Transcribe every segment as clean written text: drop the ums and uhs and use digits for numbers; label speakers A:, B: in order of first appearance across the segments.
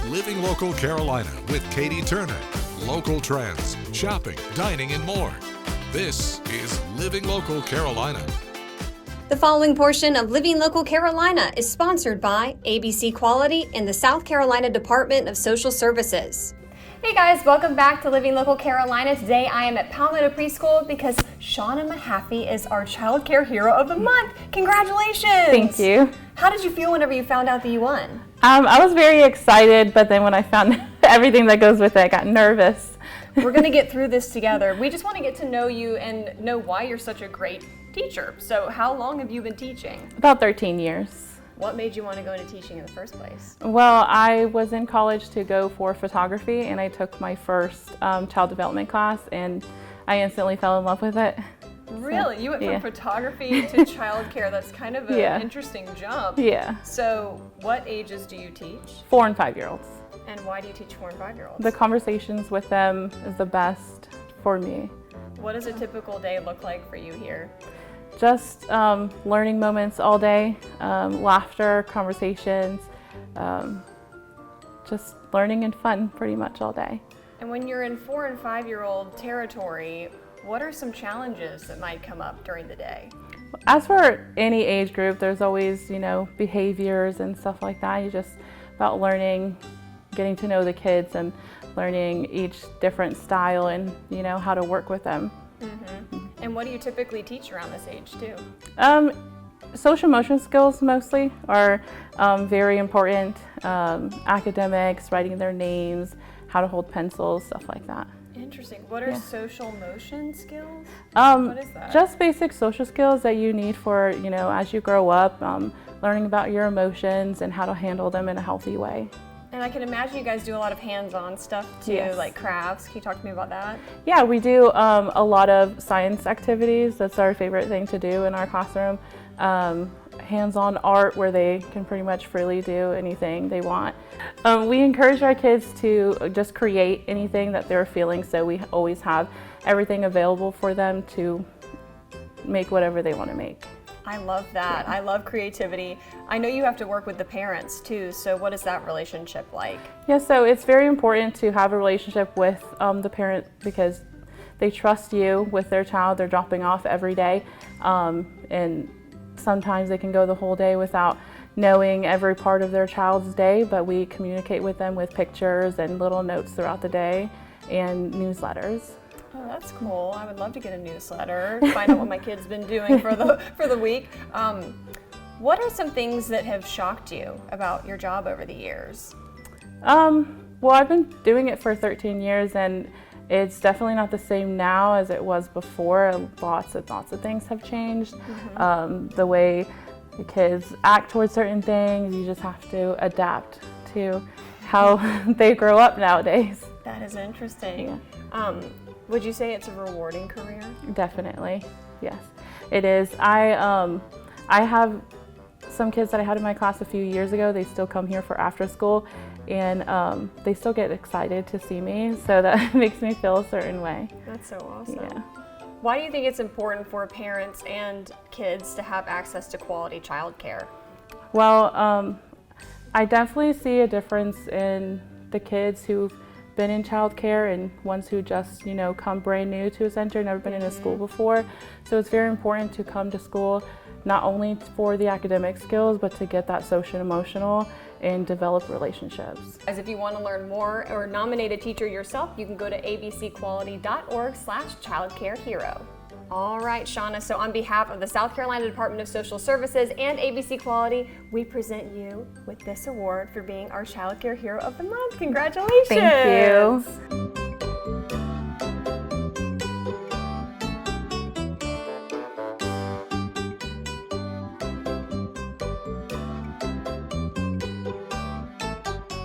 A: Living Local Carolina with Katie Turner. Local trends, shopping, dining, and more. This is Living Local Carolina.
B: The following portion of Living Local Carolina is sponsored by ABC Quality and the South Carolina Department of Social Services. Hey guys, welcome back to Living Local Carolina. Today I am at Palmetto Preschool because Shauna Mahaffey is our Child Care Hero of the Month. Congratulations!
C: Thank you.
B: How did you feel whenever you found out that you won?
C: I was very excited, but then when I found everything that goes with it, I got nervous.
B: We're going to get through this together. We just want to get to know you and know why you're such a great teacher. So how long have you been teaching?
C: About 13 years.
B: What made you want to go into teaching in the first place?
C: Well, I was in college to go for photography, and I took my first child development class, and I instantly fell in love with it.
B: Really?
C: So,
B: you went
C: yeah.
B: from photography to childcare. That's kind of an interesting jump.
C: Yeah.
B: So what ages do you teach?
C: 4 and 5-year-olds.
B: And why do you teach 4 and 5-year-olds?
C: The conversations with them is the best for me.
B: What does a typical day look like for you here?
C: Just learning moments all day, laughter, conversations, just learning and fun pretty much all day.
B: And when you're in 4 and 5-year-old territory, what are some challenges that might come up during the day?
C: As for any age group, there's always, behaviors and stuff like that. You just about learning, getting to know the kids and learning each different style and, how to work with them.
B: Mm-hmm. And what do you typically teach around this age too?
C: Social emotion skills mostly are very important. Academics, writing their names, how to hold pencils, stuff like that.
B: Interesting. What are social motion skills?
C: What
B: is that?
C: Just basic social skills that you need for, as you grow up, learning about your emotions and how to handle them in a healthy way.
B: And I can imagine you guys do a lot of hands-on stuff too,
C: Yes.
B: like crafts. Can you talk to me about that?
C: Yeah, we do a lot of science activities. That's our favorite thing to do in our classroom. Hands-on art where they can pretty much freely do anything they want. We encourage our kids to just create anything that they're feeling, so we always have everything available for them to make whatever they want to make.
B: I love that. I love creativity. I know you have to work with the parents too, so what is that relationship like?
C: Yeah, so it's very important to have a relationship with the parent because they trust you with their child. They're dropping off every day, and sometimes they can go the whole day without knowing every part of their child's day, but we communicate with them with pictures and little notes throughout the day and newsletters.
B: Oh, that's cool. I would love to get a newsletter, find out what my kid's been doing for the week. What are some things that have shocked you about your job over the years?
C: Well, I've been doing it for 13 years, and it's definitely not the same now as it was before. Lots of things have changed.
B: Mm-hmm.
C: The way the kids act towards certain things, you just have to adapt to how they grow up nowadays.
B: That is interesting.
C: Yeah.
B: Would you say it's a rewarding career?
C: Definitely, yes, it is. I have some kids that I had in my class a few years ago. They still come here for after school, and they still get excited to see me, so that makes me feel a certain way.
B: That's so awesome.
C: Yeah.
B: Why do you think it's important for parents and kids to have access to quality childcare?
C: Well, I definitely see a difference in the kids who've been in childcare and ones who just, come brand new to a center, never been in a school before. So it's very important to come to school not only for the academic skills, but to get that social and emotional and develop relationships.
B: As if you want to learn more or nominate a teacher yourself, you can go to abcquality.org/childcarehero. All right, Shauna, so on behalf of the South Carolina Department of Social Services and ABC Quality, we present you with this award for being our Child Care Hero of the Month. Congratulations!
C: Thank you.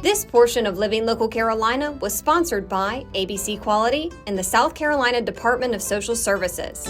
B: This portion of Living Local Carolina was sponsored by ABC Quality and the South Carolina Department of Social Services.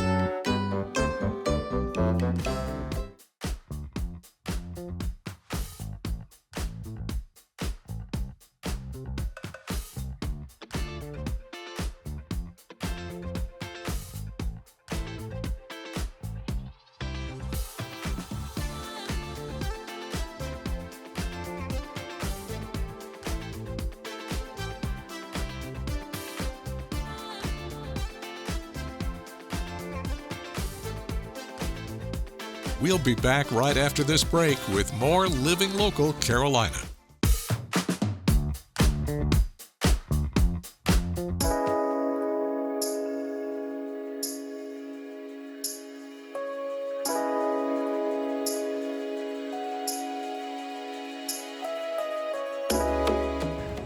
A: We'll be back right after this break with more Living Local Carolina.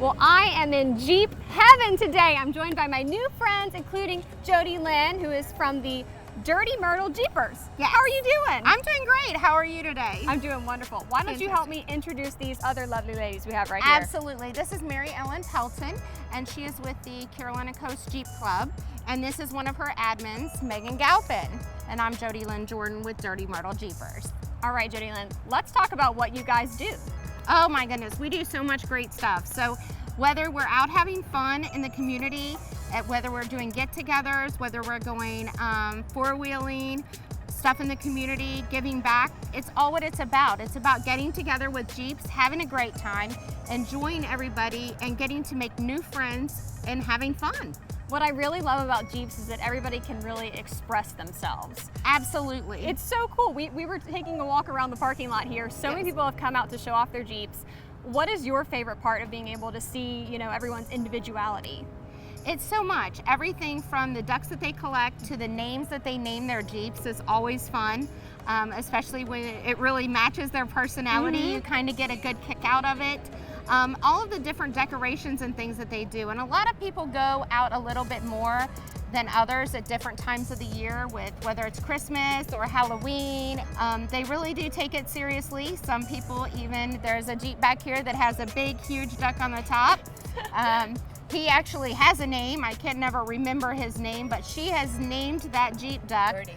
B: Well, I am in Jeep heaven today. I'm joined by my new friends, including Jody Lynn, who is from the Dirty Myrtle Jeepers.
D: Yes.
B: How are you doing?
D: I'm doing great. How are you today?
B: I'm doing wonderful. Why don't you help me introduce these other lovely ladies we have right here?
D: Absolutely. This is Mary Ellen Pelton, and she is with the Carolina Coast Jeep Club. And this is one of her admins, Megan Galpin. And I'm Jody Lynn Jordan with Dirty Myrtle Jeepers.
B: All right, Jody Lynn, let's talk about what you guys do.
D: Oh my goodness, we do so much great stuff. So whether we're out having fun in the community, whether we're doing get-togethers, whether we're going four-wheeling, stuff in the community, giving back, it's all what it's about. It's about getting together with Jeeps, having a great time, enjoying everybody, and getting to make new friends and having fun.
B: What I really love about Jeeps is that everybody can really express themselves.
D: Absolutely.
B: It's so cool. We were taking a walk around the parking lot here. So many people have come out to show off their Jeeps. What is your favorite part of being able to see, everyone's individuality?
D: It's so much. Everything from the ducks that they collect to the names that they name their Jeeps is always fun, especially when it really matches their personality. You kind of get a good kick out of it. All of the different decorations and things that they do. And a lot of people go out a little bit more than others at different times of the year, with whether it's Christmas or Halloween. They really do take it seriously. Some people even, there's a Jeep back here that has a big, huge duck on the top. He actually has a name. I can never remember his name, but she has named that Jeep duck. Birdie.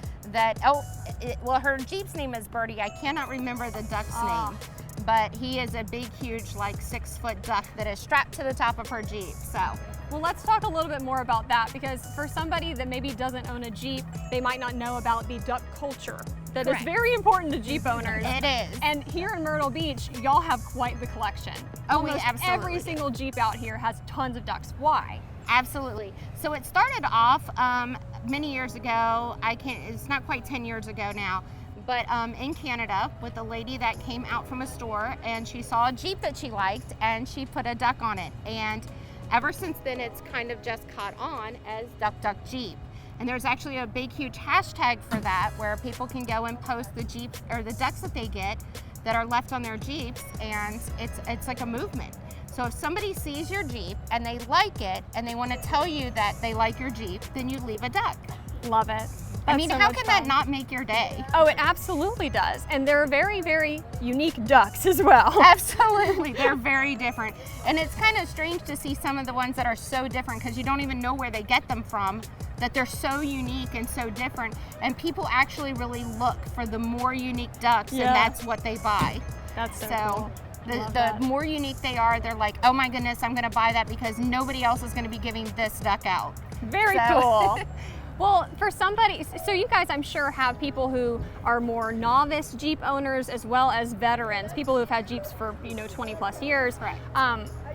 D: Well, her Jeep's name is Birdie. I cannot remember the duck's name. But he is a big, huge, like 6-foot duck that is strapped to the top of her Jeep. So,
B: well, let's talk a little bit more about that, because for somebody that maybe doesn't own a Jeep, they might not know about the duck culture that is very important to Jeep owners.
D: It is.
B: And here in Myrtle Beach, y'all have quite the collection.
D: Oh, we
B: Almost
D: absolutely
B: every single Jeep out here has tons of ducks. Why?
D: Absolutely. So it started off many years ago. It's not quite 10 years ago now. But in Canada, with a lady that came out from a store, and she saw a Jeep that she liked, and she put a duck on it. And ever since then, it's kind of just caught on as Duck Duck Jeep. And there's actually a big, huge hashtag for that, where people can go and post the Jeeps or the ducks that they get that are left on their Jeeps, and it's like a movement. So if somebody sees your Jeep and they like it, and they want to tell you that they like your Jeep, then you leave a duck.
B: Love it.
D: I mean, how can that not make your day?
B: Oh, it absolutely does. And they're very, very unique ducks as well.
D: Absolutely. They're very different. And it's kind of strange to see some of the ones that are so different, because you don't even know where they get them from, that they're so unique and so different. And people actually really look for the more unique ducks, and that's what they buy.
B: That's so cool.
D: The more unique they are, they're like, oh my goodness, I'm going to buy that because nobody else is going to be giving this duck out.
B: Very cool. Well, for somebody, so you guys, I'm sure, have people who are more novice Jeep owners as well as veterans, people who've had Jeeps for 20 plus years.
D: Correct.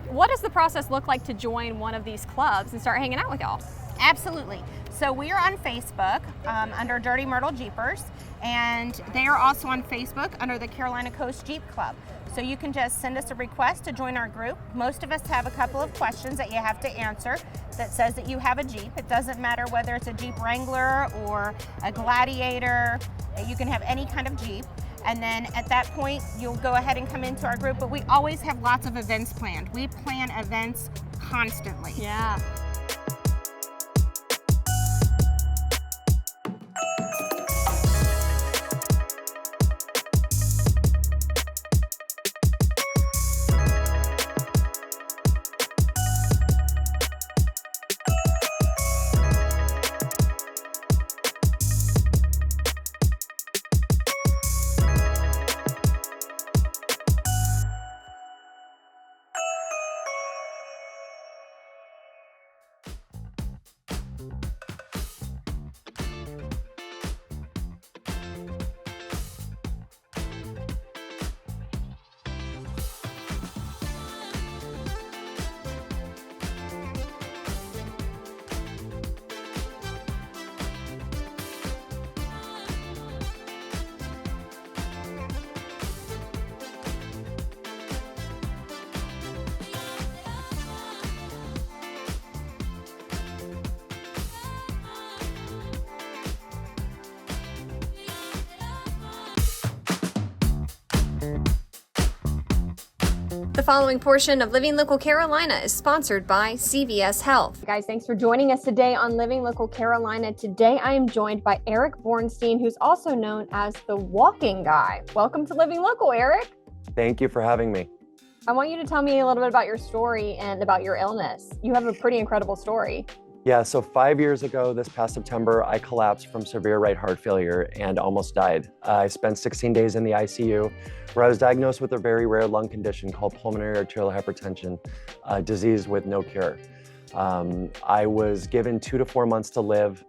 B: What does the process look like to join one of these clubs and start hanging out with y'all?
D: Absolutely. So we are on Facebook under Dirty Myrtle Jeepers, and they are also on Facebook under the Carolina Coast Jeep Club. So you can just send us a request to join our group. Most of us have a couple of questions that you have to answer that says that you have a Jeep. It doesn't matter whether it's a Jeep Wrangler or a Gladiator. You can have any kind of Jeep. And then at that point, you'll go ahead and come into our group. But we always have lots of events planned. We plan events constantly.
B: Yeah. The following portion of Living Local Carolina is sponsored by CVS Health. Guys, thanks for joining us today on Living Local Carolina. Today I am joined by Eric Bornstein, who's also known as the Walking Guy. Welcome to Living Local, Eric.
E: Thank you for having me.
B: I want you to tell me a little bit about your story and about your illness. You have a pretty incredible story.
E: Yeah, so 5 years ago, this past September, I collapsed from severe right heart failure and almost died. I spent 16 days in the ICU where I was diagnosed with a very rare lung condition called pulmonary arterial hypertension, a disease with no cure. I was given 2 to 4 months to live,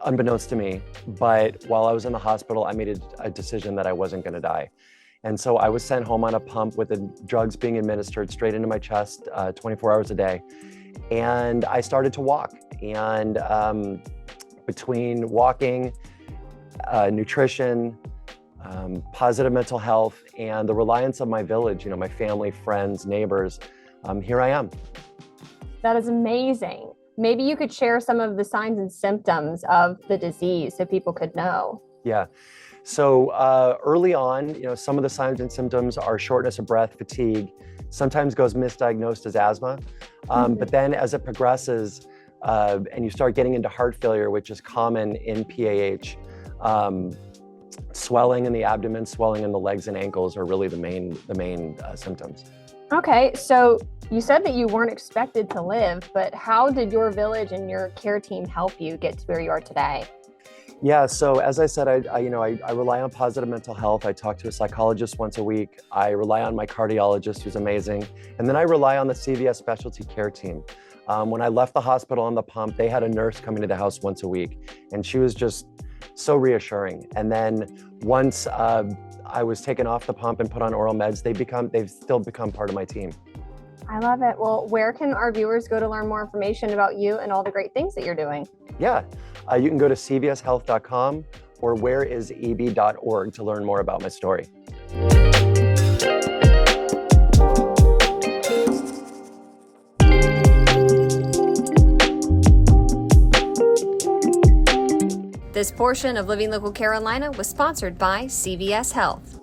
E: unbeknownst to me, but while I was in the hospital, I made a decision that I wasn't gonna die. And so I was sent home on a pump with the drugs being administered straight into my chest 24 hours a day. And I started to walk. And between walking, nutrition, positive mental health, and the reliance of my village, my family, friends, neighbors, here I am.
B: That is amazing. Maybe you could share some of the signs and symptoms of the disease so people could know.
E: Yeah. So early on, some of the signs and symptoms are shortness of breath, fatigue, sometimes goes misdiagnosed as asthma. But then as it progresses and you start getting into heart failure, which is common in PAH, swelling in the abdomen, swelling in the legs and ankles are really the main symptoms. Okay, so you said that you weren't expected to live, but how did your village and your care team help you get to where you are today? Yeah, so as I said, I rely on positive mental health. I talk to a psychologist once a week. I rely on my cardiologist, who's amazing. And then I rely on the CVS specialty care team. When I left the hospital on the pump, they had a nurse coming to the house once a week, and she was just so reassuring. And then once I was taken off the pump and put on oral meds, they've still become part of my team.
B: I love it. Well, where can our viewers go to learn more information about you and all the great things that you're doing?
E: Yeah, you can go to cvshealth.com or whereiseb.org to learn more about my story.
B: This portion of Living Local Carolina was sponsored by CVS Health.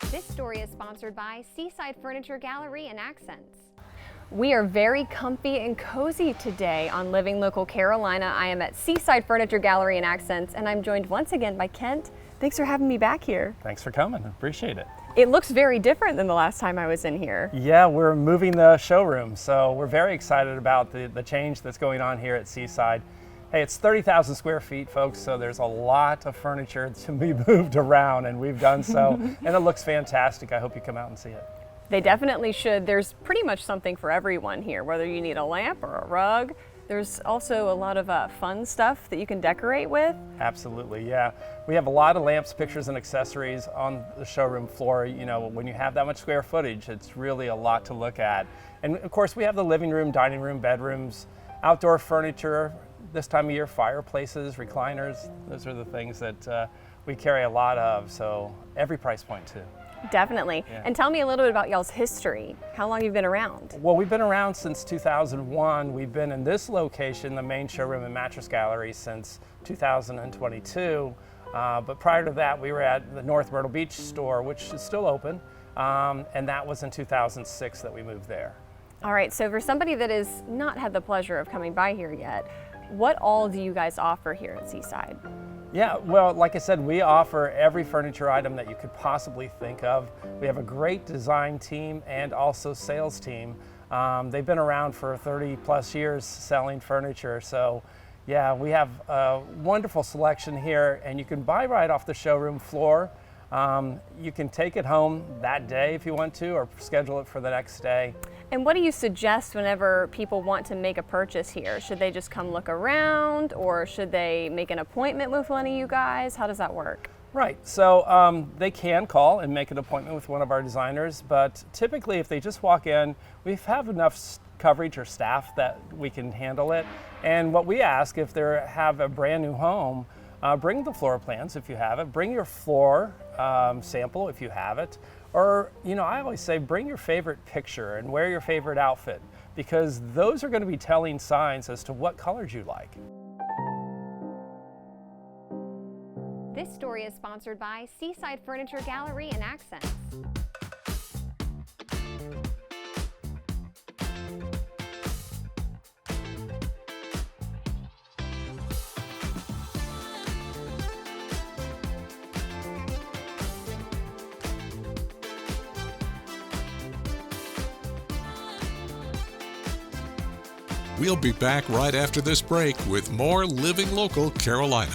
B: This story is sponsored by Seaside Furniture Gallery and Accents. We are very comfy and cozy today on Living Local Carolina. I am at Seaside Furniture Gallery and Accents, and I'm joined once again by Kent. Thanks for having me back here.
F: Thanks for coming, appreciate it.
B: It looks very different than the last time I was in here.
F: Yeah, we're moving the showroom, so we're very excited about the change that's going on here at Seaside. Hey, it's 30,000 square feet, folks, so there's a lot of furniture to be moved around, and we've done so, and it looks fantastic. I hope you come out and see it.
B: They definitely should. There's pretty much something for everyone here, whether you need a lamp or a rug. There's also a lot of fun stuff that you can decorate with.
F: Absolutely, yeah. We have a lot of lamps, pictures, and accessories on the showroom floor. When you have that much square footage, it's really a lot to look at. And of course, we have the living room, dining room, bedrooms, outdoor furniture, this time of year, fireplaces, recliners. Those are the things that we carry a lot of, so every price point too.
B: Definitely.
F: Yeah.
B: And tell me a little bit about y'all's history, how long you've been around.
F: Well, we've been around since 2001. We've been in this location, the main showroom and mattress gallery, since 2022. But prior to that, we were at the North Myrtle Beach store, which is still open, and that was in 2006 that we moved there.
B: All right, so for somebody that has not had the pleasure of coming by here yet, what all do you guys offer here at Seaside?
F: Yeah, well, like I said, we offer every furniture item that you could possibly think of. We have a great design team and also sales team. They've been around for 30 plus years selling furniture. So yeah, we have a wonderful selection here, and you can buy right off the showroom floor. You can take it home that day if you want to, or schedule it for the next day.
B: And what do you suggest whenever people want to make a purchase here? Should they just come look around, or should they make an appointment with one of you guys? How does that work?
F: Right, so they can call and make an appointment with one of our designers, but typically if they just walk in, we have enough coverage or staff that we can handle it. And what we ask, if they have a brand new home, bring the floor plans if you have it, bring your floor sample if you have it, or I always say bring your favorite picture and wear your favorite outfit, because those are going to be telling signs as to what colors you like.
B: This story is sponsored by Seaside Furniture Gallery and Accents.
A: We'll be back right after this break with more Living Local Carolina.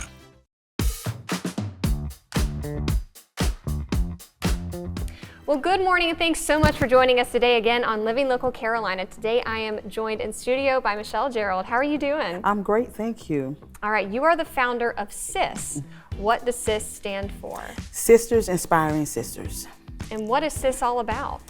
B: Well, good morning and thanks so much for joining us today again on Living Local Carolina. Today I am joined in studio by Michelle Gerald. How are you doing?
G: I'm great, thank you.
B: All right, you are the founder of SIS. What does SIS stand for?
G: Sisters Inspiring Sisters.
B: And what is SIS all about?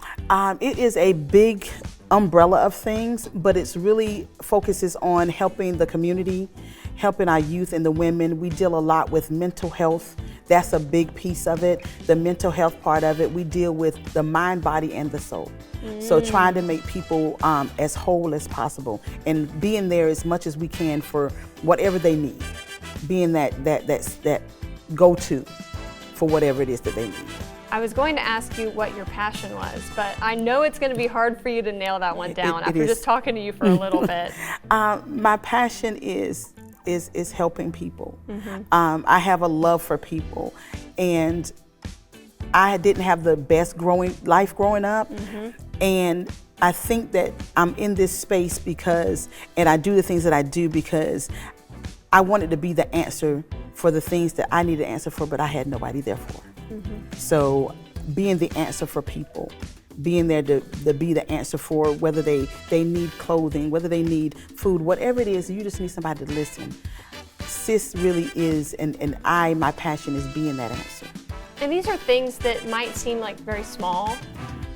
G: It is a big umbrella of things, but it's really focuses on helping the community, helping our youth and the women. We deal a lot with mental health. That's a big piece of it. The mental health part of it, we deal with the mind, body, and the soul. So trying to make people as whole as possible and being there as much as we can for whatever they need. Being that go-to for whatever it is that they need.
B: I was going to ask you what your passion was, but I know it's going to be hard for you to nail that one down after just talking to you for a little bit.
G: My passion is helping people. I have a love for people, and I didn't have the best life growing up, and I think that I'm in this space and I do the things that I do because I wanted to be the answer for the things that I needed to answer for, but I had nobody there for. So being the answer for people, being there to be the answer for whether they need clothing, whether they need food, whatever it is, you just need somebody to listen. SIS really is, and my passion is being that answer.
B: And these are things that might seem like very small,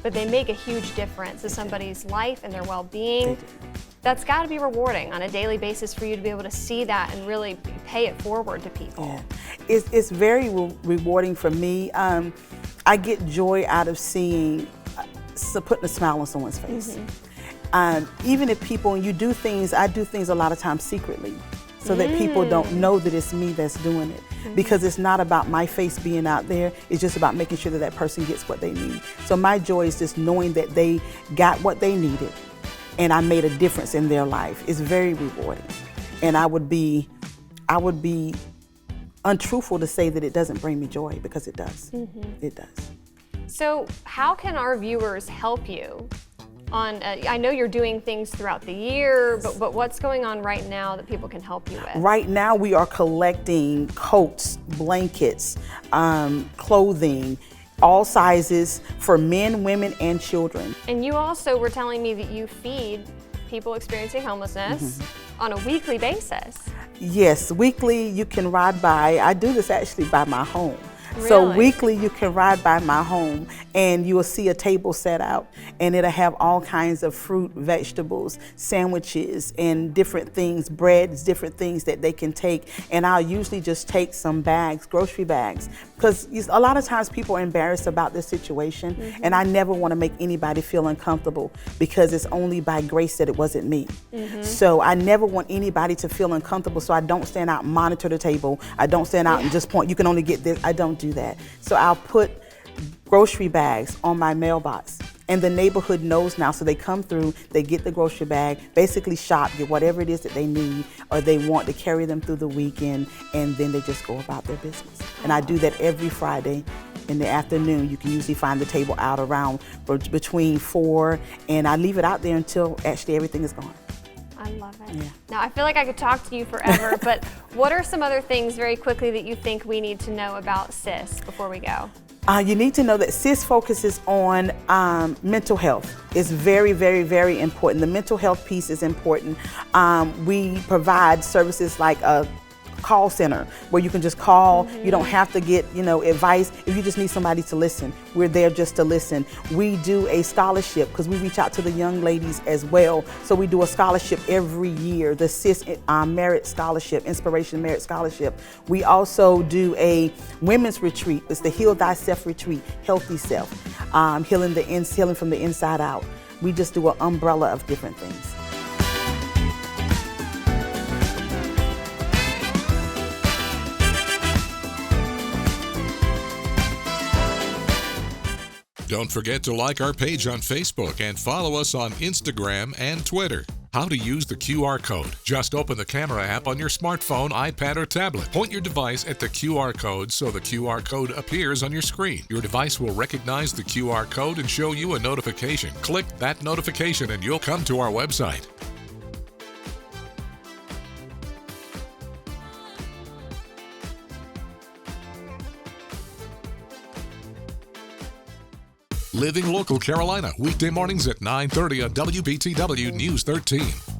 B: but they make a huge difference to somebody's life and their well-being. That's got to be rewarding on a daily basis for you to be able to see that and really pay it forward to people.
G: Yeah. It's very rewarding for me. I get joy out of seeing, putting a smile on someone's face. Even if people, when you do things, I do things a lot of times secretly so that people don't know that it's me that's doing it. Because it's not about my face being out there, it's just about making sure that that person gets what they need. So my joy is just knowing that they got what they needed and I made a difference in their life. It's very rewarding. And I would be untruthful to say that it doesn't bring me joy, because it does. It does.
B: So how can our viewers help you? I know you're doing things throughout the year, but what's going on right now that people can help you with?
G: Right now we are collecting coats, blankets, clothing, all sizes for men, women, and children.
B: And you also were telling me that you feed people experiencing homelessness on a weekly basis.
G: Yes, weekly you can ride by. I do this actually by my home.
B: Really?
G: So weekly you can ride by my home and you will see a table set out and it'll have all kinds of fruit, vegetables, sandwiches, and different things, breads, different things that they can take. And I'll usually just take some bags, grocery bags, because a lot of times people are embarrassed about this situation, and I never want to make anybody feel uncomfortable because it's only by grace that it wasn't me. So I never want anybody to feel uncomfortable, so I don't stand out and monitor the table. I don't stand out and just point, you can only get this. I don't do that. So I'll put grocery bags on my mailbox, and the neighborhood knows now, so they come through, they get the grocery bag, basically shop, get whatever it is that they need or they want to carry them through the weekend, and then they just go about their business. And I do that every Friday in the afternoon. You can usually find the table out around between 4, and I leave it out there until actually everything is gone.
B: I love it. Yeah. Now, I feel like I could talk to you forever, but what are some other things very quickly that you think we need to know about SIS before we go?
G: You need to know that SIS focuses on mental health. It's very, very, very important. The mental health piece is important. We provide services like a call center where you can just call. You don't have to get, advice. If you just need somebody to listen, we're there just to listen. We do a scholarship because we reach out to the young ladies as well. So we do a scholarship every year, the SIS Merit Scholarship, Inspiration Merit Scholarship. We also do a women's retreat. It's the Heal Thyself Retreat, Healthy Self, healing from the inside out. We just do an umbrella of different things.
A: Don't forget to like our page on Facebook and follow us on Instagram and Twitter. How to use the QR code. Just open the camera app on your smartphone, iPad, or tablet. Point your device at the QR code so the QR code appears on your screen. Your device will recognize the QR code and show you a notification. Click that notification and you'll come to our website. Living Local Carolina, weekday mornings at 9:30 on WBTW News 13.